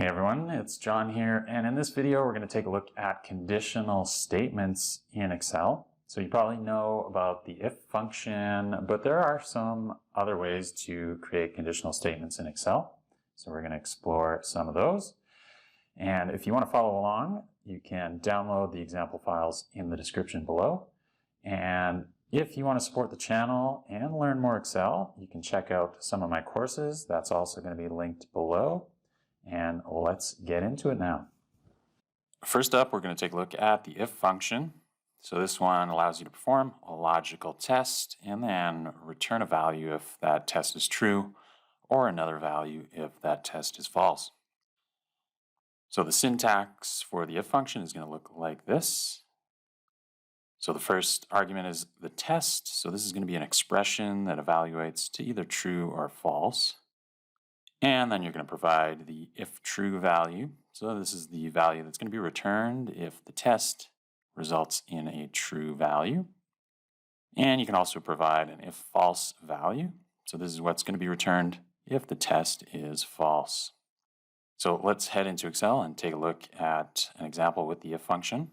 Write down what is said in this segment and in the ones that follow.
everyone, it's John here, and in this video we're going to take a look at conditional statements in Excel. So you probably know about the if function, but there are some other ways to create conditional statements in Excel. So we're going to explore some of those. And if you want to follow along, you can download the example files in the description below. And if you want to support the channel and learn more Excel, you can check out some of my courses. That's also going to be linked below. And let's get into it now. First up, we're going to take a look at the if function. So this one allows you to perform a logical test and then return a value if that test is true, or another value if that test is false. So the syntax for the if function is going to look like this. So the first argument is the test. So this is going to be an expression that evaluates to either true or false. And then you're going to provide the if true value. So this is the value that's going to be returned if the test results in a true value. And you can also provide an if false value. So this is what's going to be returned if the test is false. So let's head into Excel and take a look at an example with the if function.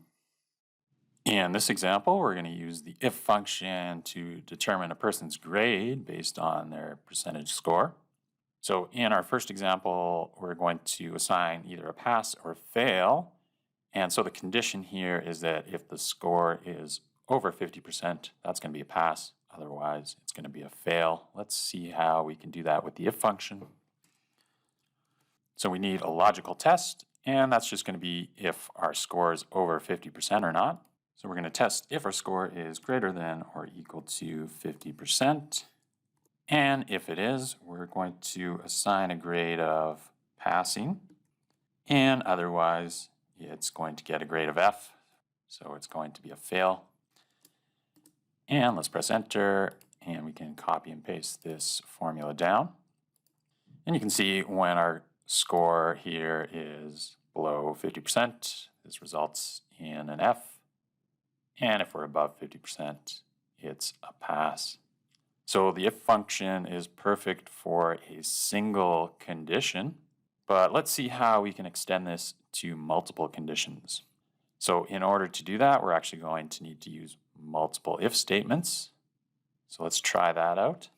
In this example, we're going to use the if function to determine a person's grade based on their percentage score. So in our first example, we're going to assign either a pass or fail. And so the condition here is that if the score is over 50%, that's going to be a pass. Otherwise, it's going to be a fail. Let's see how we can do that with the if function. So we need a logical test, and that's just going to be if our score is over 50% or not. So we're going to test if our score is greater than or equal to 50%. And if it is, we're going to assign a grade of passing, and otherwise it's going to get a grade of F, so it's going to be a fail. And let's press enter, and we can copy and paste this formula down. And you can see when our score here is below 50%, this results in an F, and if we're above 50%, it's a pass. So the if function is perfect for a single condition, but let's see how we can extend this to multiple conditions. So in order to do that, we're actually going to need to use multiple if statements. So let's try that out.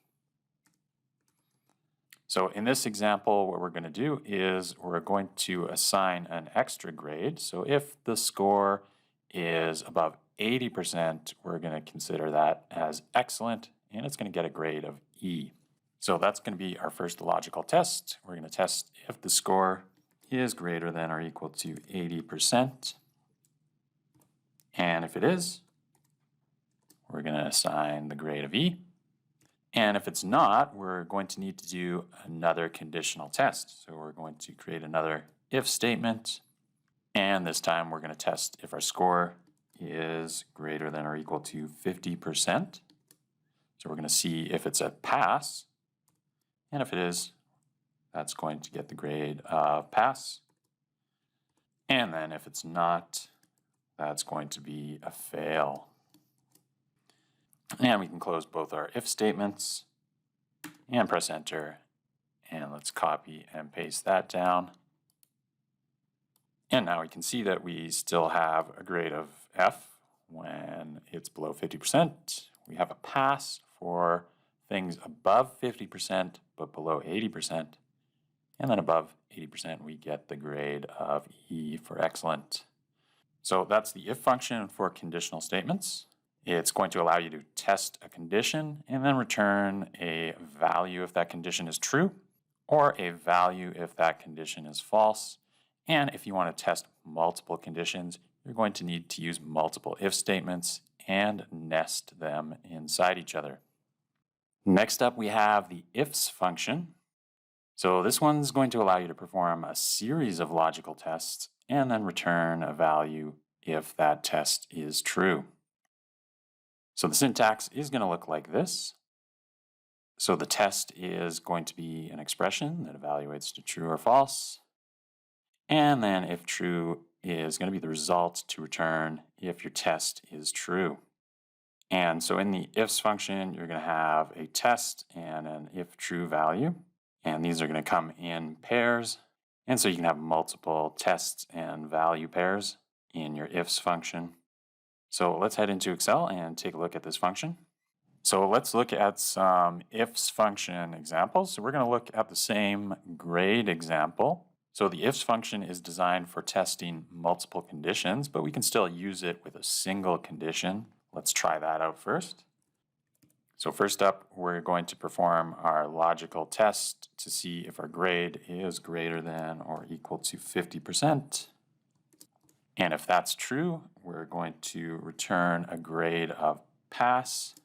So in this example, what we're going to do is we're going to assign an extra grade. So if the score is above 80%, we're going to consider that as excellent, and it's going to get a grade of E. So that's going to be our first logical test. We're going to test if the score is greater than or equal to 80%. And if it is, we're going to assign the grade of E. And if it's not, we're going to need to do another conditional test. So we're going to create another if statement. And this time we're going to test if our score is greater than or equal to 50%. So we're going to see if it's a pass, and if it is, that's going to get the grade of pass. And then if it's not, that's going to be a fail. And we can close both our if statements and press enter, and let's copy and paste that down. And now we can see that we still have a grade of F when it's below 50%. We have a pass for things above 50% but below 80%. And then above 80% we get the grade of E for excellent. So that's the if function for conditional statements. It's going to allow you to test a condition and then return a value if that condition is true, or a value if that condition is false. And if you want to test multiple conditions, you're going to need to use multiple if statements and nest them inside each other. Next up, we have the ifs function. So this one's going to allow you to perform a series of logical tests and then return a value if that test is true. So the syntax is going to look like this. So the test is going to be an expression that evaluates to true or false. And then if true is going to be the result to return if your test is true. And so in the ifs function, you're going to have a test and an if true value. And these are going to come in pairs. And so you can have multiple tests and value pairs in your ifs function. So let's head into Excel and take a look at this function. So let's look at some ifs function examples. So we're going to look at the same grade example. So the ifs function is designed for testing multiple conditions, but we can still use it with a single condition. Let's try that out first. So first up, we're going to perform our logical test to see if our grade is greater than or equal to 50%. And if that's true, we're going to return a grade of pass.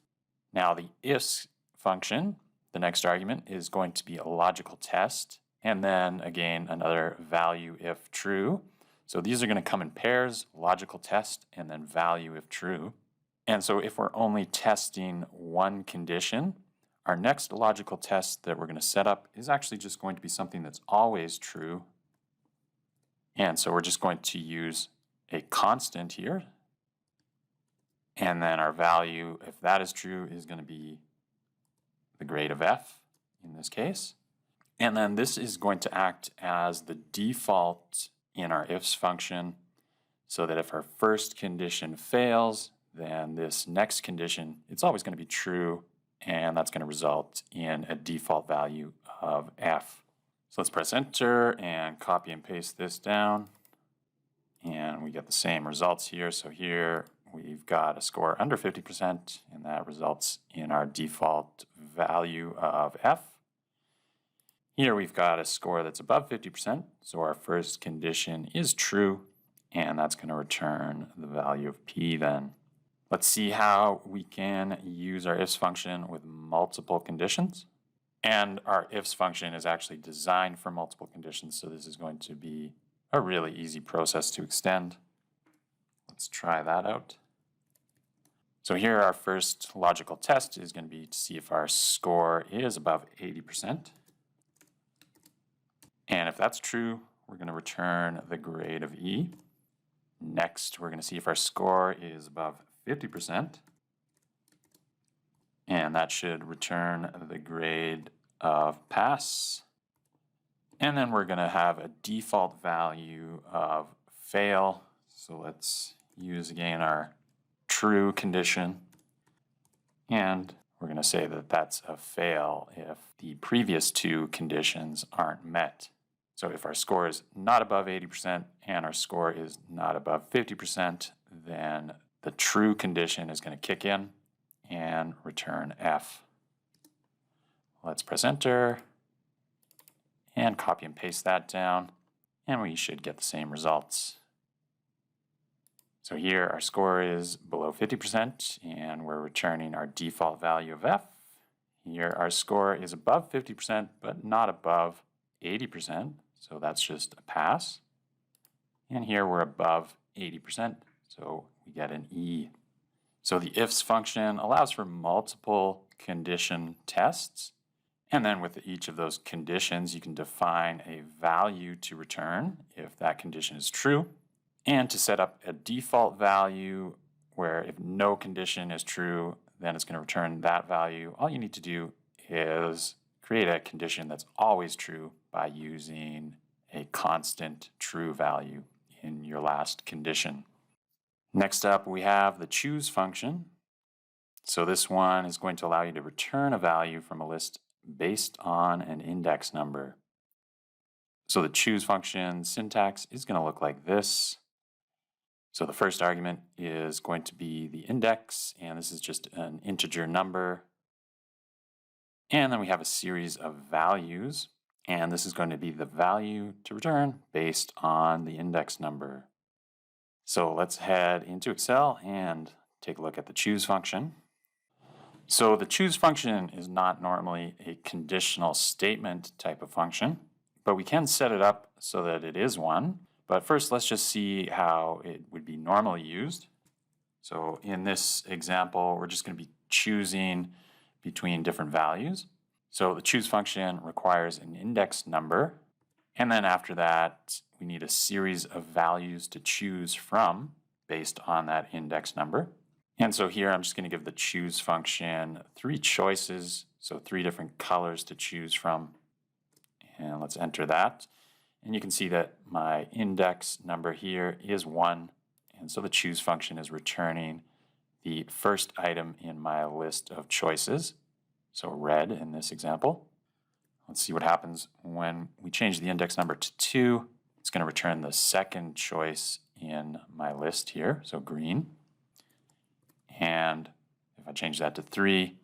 Now the ifs function, the next argument, is going to be a logical test, and then again another value if true. So these are going to come in pairs, logical test, and then value if true. And so if we're only testing one condition, our next logical test that we're going to set up is actually just going to be something that's always true. And so we're just going to use a constant here. And then our value, if that is true, is going to be the grade of f in this case. And then this is going to act as the default in our ifs function, so that if our first condition fails, then this next condition, it's always going to be true, and that's going to result in a default value of f. So let's press enter and copy and paste this down, and we get the same results here. So here we've got a score under 50%, and that results in our default value of f. Here we've got a score that's above 50%, so our first condition is true, and that's going to return the value of p then. Let's see how we can use our ifs function with multiple conditions. And our ifs function is actually designed for multiple conditions, so this is going to be a really easy process to extend. Let's try that out. So here our first logical test is going to be to see if our score is above 80%. And if that's true, we're going to return the grade of E. Next, we're going to see if our score is above 50%. And that should return the grade of pass. And then we're going to have a default value of fail. So let's use again our true condition. And we're going to say that that's a fail if the previous two conditions aren't met. So if our score is not above 80% and our score is not above 50%, then the true condition is going to kick in and return f. Let's press enter and copy and paste that down, and we should get the same results. So here our score is below 50% and we're returning our default value of f. Here our score is above 50% but not above 80%, so that's just a pass. And here we're above 80%, so we get an E. So the ifs function allows for multiple condition tests, and then with each of those conditions you can define a value to return if that condition is true, and to set up a default value where if no condition is true, then it's going to return that value. All you need to do is create a condition that's always true by using a constant true value in your last condition. Next up, we have the choose function. So this one is going to allow you to return a value from a list based on an index number. So the choose function syntax is going to look like this. So the first argument is going to be the index, and this is just an integer number. And then we have a series of values, and this is going to be the value to return based on the index number. So let's head into Excel and take a look at the choose function. So the choose function is not normally a conditional statement type of function, but we can set it up so that it is one. But first, let's just see how it would be normally used. So in this example, we're just going to be choosing between different values. So the choose function requires an index number, and then after that, we need a series of values to choose from based on that index number. And so here I'm just going to give the choose function 3 choices, so 3 different colors to choose from. And let's enter that. And you can see that my index number here is 1. And so the choose function is returning the first item in my list of choices. So red in this example. Let's see what happens when we change the index number to 2. It's going to return the second choice in my list here, so green. And if I change that to 3,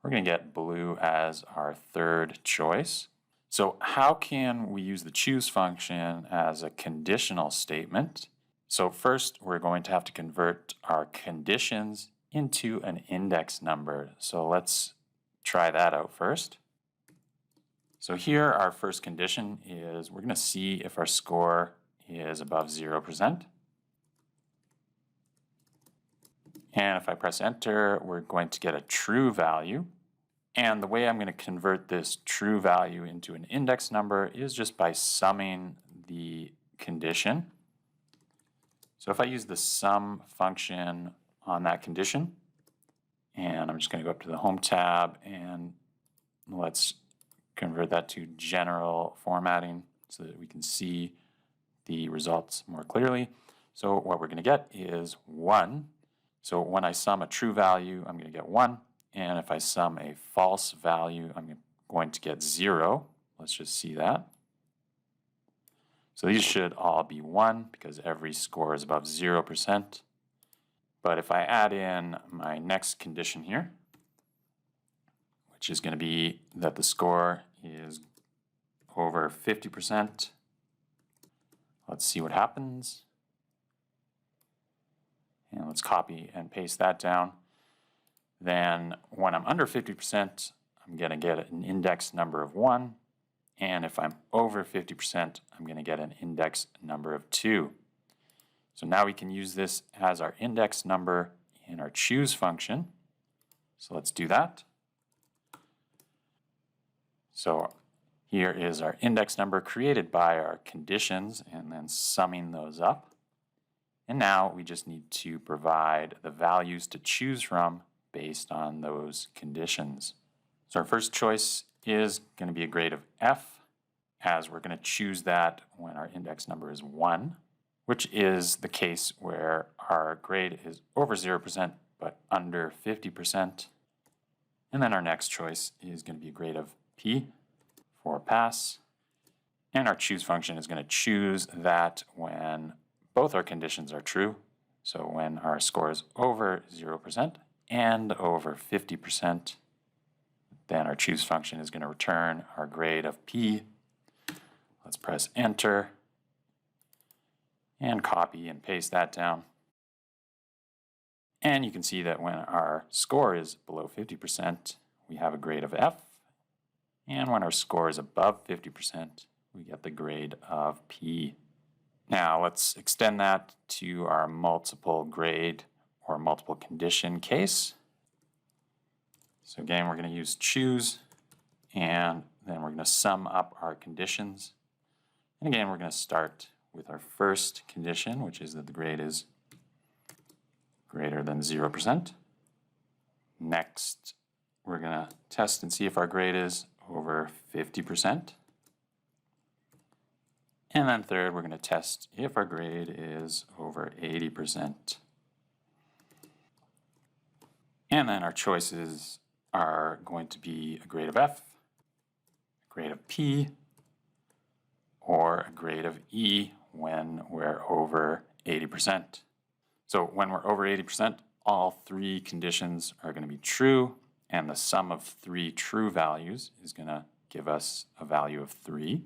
we're going to get blue as our third choice. So how can we use the choose function as a conditional statement? So first, we're going to have to convert our conditions into an index number. So let's try that out first. So here, our first condition is we're going to see if our score is above 0%. And if I press enter, we're going to get a true value. And the way I'm going to convert this true value into an index number is just by summing the condition. So if I use the sum function on that condition, and I'm just going to go up to the Home tab, and let's convert that to general formatting so that we can see the results more clearly. So what we're going to get is 1. So when I sum a true value, I'm going to get 1. And if I sum a false value, I'm going to get 0. Let's just see that. So these should all be 1 because every score is above 0%. But if I add in my next condition here, which is going to be that the score is over 50%, let's see what happens. And let's copy and paste that down. Then when I'm under 50%, I'm going to get an index number of 1. And if I'm over 50%, I'm going to get an index number of 2. So now we can use this as our index number in our choose function. So let's do that. So here is our index number created by our conditions and then summing those up. And now we just need to provide the values to choose from based on those conditions. So our first choice is going to be a grade of F, as we're going to choose that when our index number is 1, which is the case where our grade is over 0% but under 50%. And then our next choice is going to be a grade of P for pass. And our choose function is going to choose that when both our conditions are true. So when our score is over 0% and over 50%, then our choose function is going to return our grade of P. Let's press enter and copy and paste that down. And you can see that when our score is below 50%, we have a grade of F. And when our score is above 50%, we get the grade of P. Now let's extend that to our multiple grade or multiple condition case. So again, we're going to use choose, and then we're going to sum up our conditions. And again, we're going to start with our first condition, which is that the grade is greater than 0%. Next, we're going to test and see if our grade is over 50%. And then third, we're going to test if our grade is over 80%. And then our choices are going to be a grade of F, a grade of P, or a grade of E when we're over 80%. So when we're over 80%, all 3 conditions are going to be true, and the sum of 3 true values is going to give us a value of 3.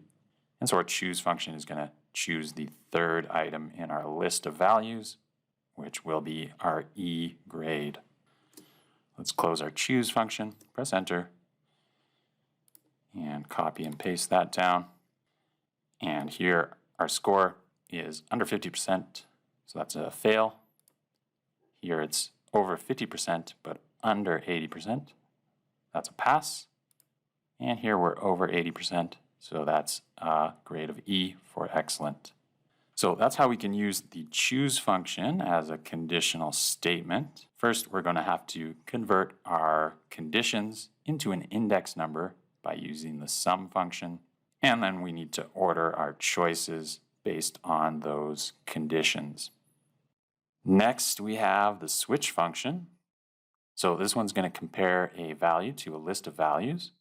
And so our choose function is going to choose the third item in our list of values, which will be our E grade. Let's close our choose function, press enter, and copy and paste that down. And here our score is under 50%, so that's a fail. Here it's over 50%, but under 80%. That's a pass. And here we're over 80%, so that's a grade of E for excellent. So that's how we can use the choose function as a conditional statement. First, we're going to have to convert our conditions into an index number by using the sum function. And then we need to order our choices based on those conditions. Next, we have the switch function. So this one's going to compare a value to a list of values,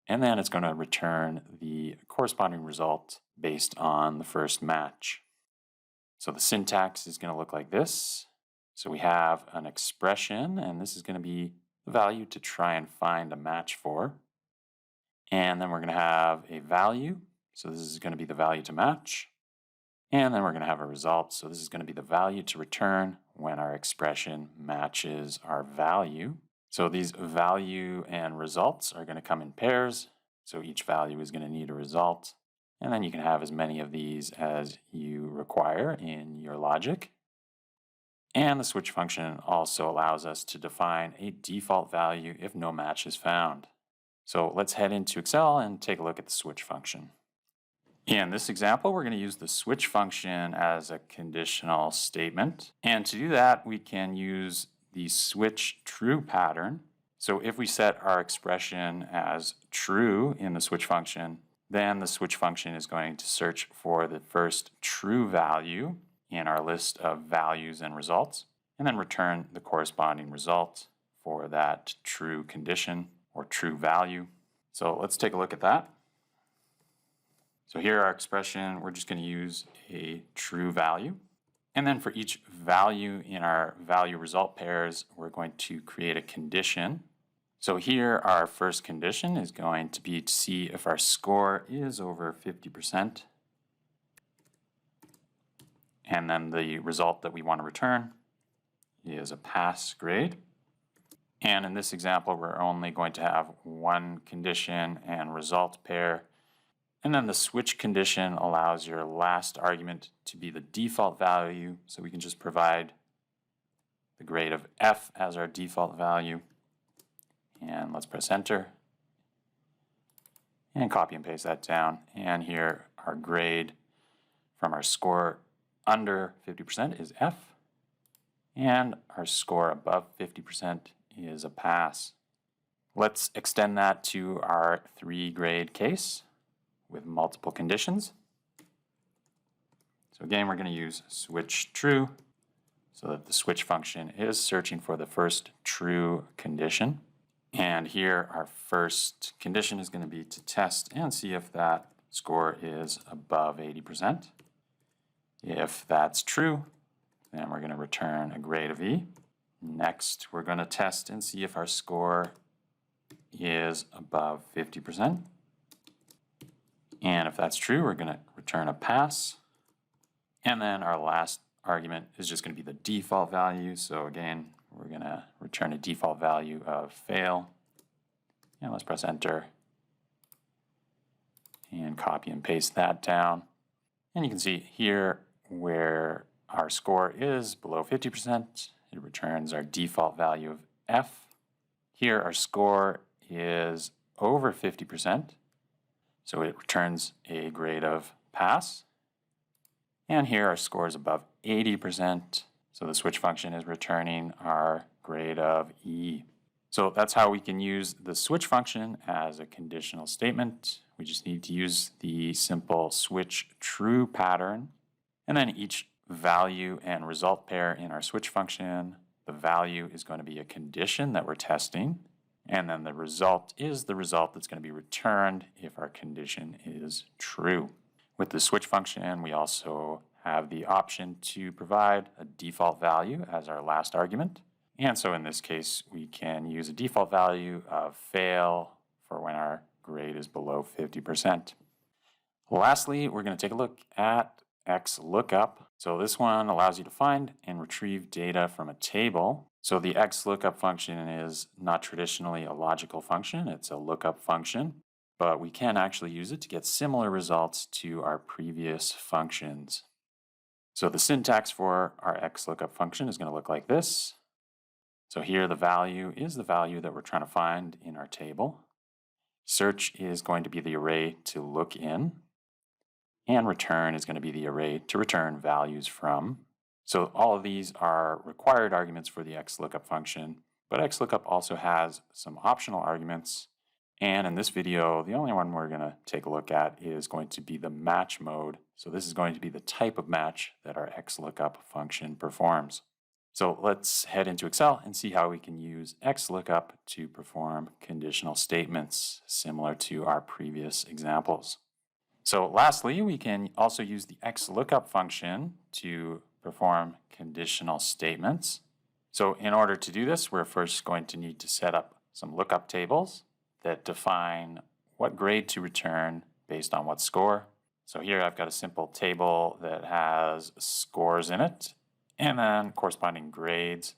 and then it's going to return the corresponding result based on the first match. So the syntax is going to look like this. So we have an expression, and this is going to be the value to try and find a match for. And then we're going to have a value. So this is going to be the value to match. And then we're going to have a result. So this is going to be the value to return when our expression matches our value. So these value and results are going to come in pairs. So each value is going to need a result. And then you can have as many of these as you require in your logic. And the switch function also allows us to define a default value if no match is found. So let's head into Excel and take a look at the switch function. In this example, we're going to use the switch function as a conditional statement. And to do that, we can use the switch true pattern. So if we set our expression as true in the switch function, then the switch function is going to search for the first true value in our list of values and results, and then return the corresponding result for that true condition or true value. So let's take a look at that. So here our expression, we're just going to use a true value. And then for each value in our value result pairs, we're going to create a condition. So here our first condition is going to be to see if our score is over 50%. And then the result that we want to return is a pass grade. And in this example, we're only going to have one condition and result pair. And then the switch condition allows your last argument to be the default value. So we can just provide the grade of F as our default value. And let's press enter. And copy and paste that down. And here our grade from our score under 50% is F, and our score above 50% is a pass. Let's extend that to our 3-grade case with multiple conditions. So again, we're going to use switch true so that the switch function is searching for the first true condition. And here our first condition is going to be to test and see if that score is above 80%. If that's true, then we're going to return a grade of E. Next, we're going to test and see if our score is above 50%. And if that's true, we're going to return a pass. And then our last argument is just going to be the default value. So again, we're going to return a default value of fail. And let's press enter and copy and paste that down. And you can see here where our score is below 50%, it returns our default value of F. Here our score is over 50%, so it returns a grade of pass. And here our score is above 80%, so the switch function is returning our grade of E. So that's how we can use the switch function as a conditional statement. We just need to use the simple switch true pattern. And then each value and result pair in our switch function, the value is going to be a condition that we're testing. And then the result is the result that's going to be returned if our condition is true. With the switch function, we also have the option to provide a default value as our last argument. And so in this case, we can use a default value of fail for when our grade is below 50%. Lastly, we're going to take a look at XLOOKUP. So this one allows you to find and retrieve data from a table. So the XLOOKUP function is not traditionally a logical function, it's a lookup function, but we can actually use it to get similar results to our previous functions. So the syntax for our XLOOKUP function is going to look like this. So here the value is the value that we're trying to find in our table. Search is going to be the array to look in. And return is going to be the array to return values from. So all of these are required arguments for the XLOOKUP function, but XLOOKUP also has some optional arguments, And in this video, the only one we're going to take a look at is going to be the match mode. So this is going to be the type of match that our XLOOKUP function performs. So let's head into Excel and see how we can use XLOOKUP to perform conditional statements similar to our previous examples. So lastly, we can also use the XLOOKUP function to perform conditional statements. So in order to do this, we're first going to need to set up some lookup tables that define what grade to return based on what score. So here I've got a simple table that has scores in it and then corresponding grades.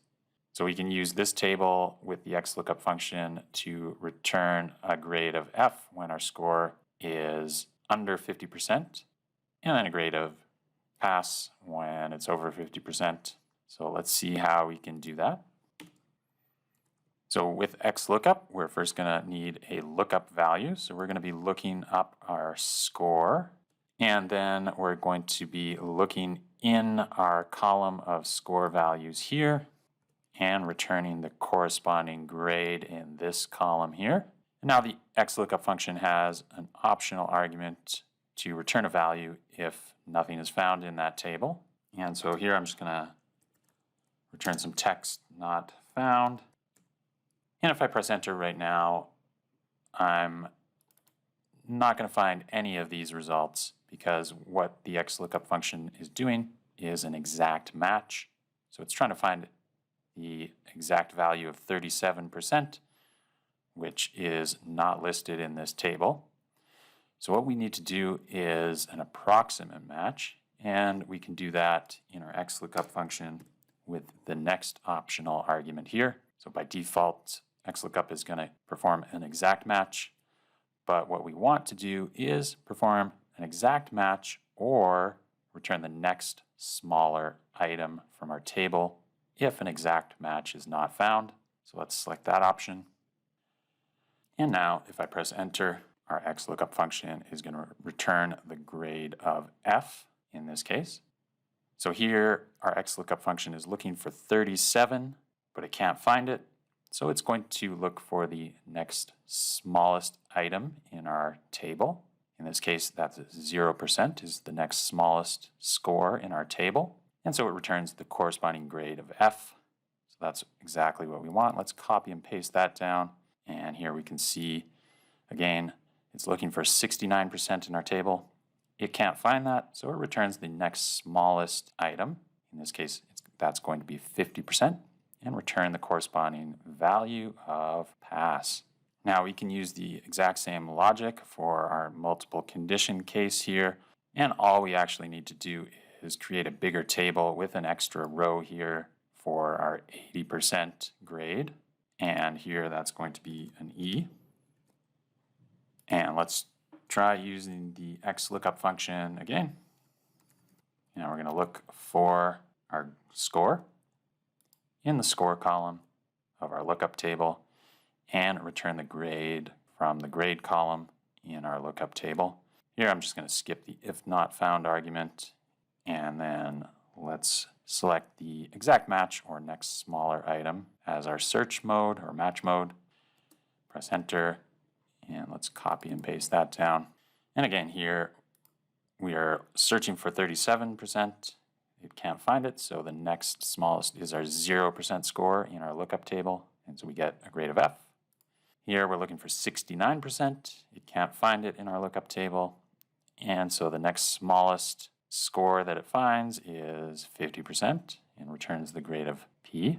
So we can use this table with the XLOOKUP function to return a grade of F when our score is under 50%, and then a grade of pass when it's over 50%. So let's see how we can do that. So with XLOOKUP, we're first going to need a lookup value. So we're going to be looking up our score, and then we're going to be looking in our column of score values here and returning the corresponding grade in this column here. And now the XLOOKUP function has an optional argument to return a value if nothing is found in that table. And so here I'm just going to return some text not found. And if I press enter right now, I'm not going to find any of these results because what the XLOOKUP function is doing is an exact match. So it's trying to find the exact value of 37%, which is not listed in this table. So what we need to do is an approximate match, and we can do that in our XLOOKUP function with the next optional argument here. So by default, XLOOKUP is going to perform an exact match, but what we want to do is perform an exact match or return the next smaller item from our table if an exact match is not found. So let's select that option. And now if I press enter, our XLOOKUP function is going to return the grade of F in this case. So here our XLOOKUP function is looking for 37, but it can't find it. So it's going to look for the next smallest item in our table. In this case, that's 0% is the next smallest score in our table. And so it returns the corresponding grade of F. So that's exactly what we want. Let's copy and paste that down. And here we can see, again, it's looking for 69% in our table. It can't find that, so it returns the next smallest item. In this case, that's going to be 50%, and return the corresponding value of pass. Now we can use the exact same logic for our multiple condition case here, and all we actually need to do is create a bigger table with an extra row here for our 80% grade, and here that's going to be an E. And let's try using the XLOOKUP function again. Now we're going to look for our score in the score column of our lookup table and return the grade from the grade column in our lookup table. Here I'm just going to skip the if not found argument, and then let's select the exact match or next smaller item as our search mode or match mode. Press enter, and let's copy and paste that down. And again here we are searching for 37%. It can't find it, so the next smallest is our 0% score in our lookup table, and so we get a grade of F. Here we're looking for 69%. It can't find it in our lookup table, and so the next smallest score that it finds is 50% and returns the grade of P.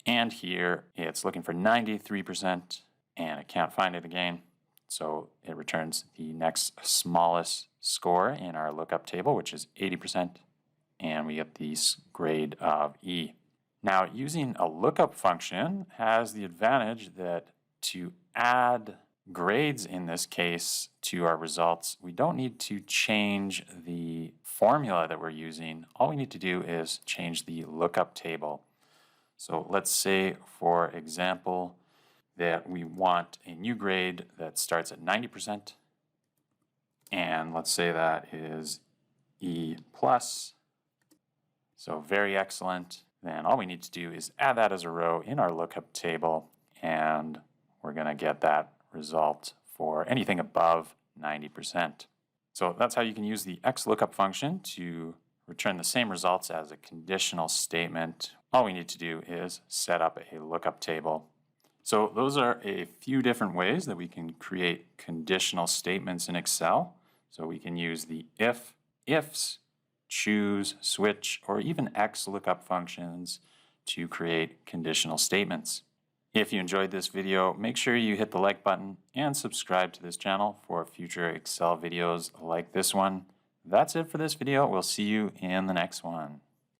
And here it's looking for 93% and it can't find it again, so it returns the next smallest score in our lookup table, which is 80%, and we get the grade of E. Now using a lookup function has the advantage that to add grades in this case to our results, we don't need to change the formula that we're using. All we need to do is change the lookup table. So let's say, for example, that we want a new grade that starts at 90%, and let's say that is E+. So very excellent. Then all we need to do is add that as a row in our lookup table, and we're going to get that result for anything above 90%. So that's how you can use the XLOOKUP function to return the same results as a conditional statement. All we need to do is set up a lookup table. So those are a few different ways that we can create conditional statements in Excel. So we can use the if, ifs, choose, switch, or even XLOOKUP functions to create conditional statements. If you enjoyed this video, make sure you hit the like button and subscribe to this channel for future Excel videos like this one. That's it for this video. We'll see you in the next one.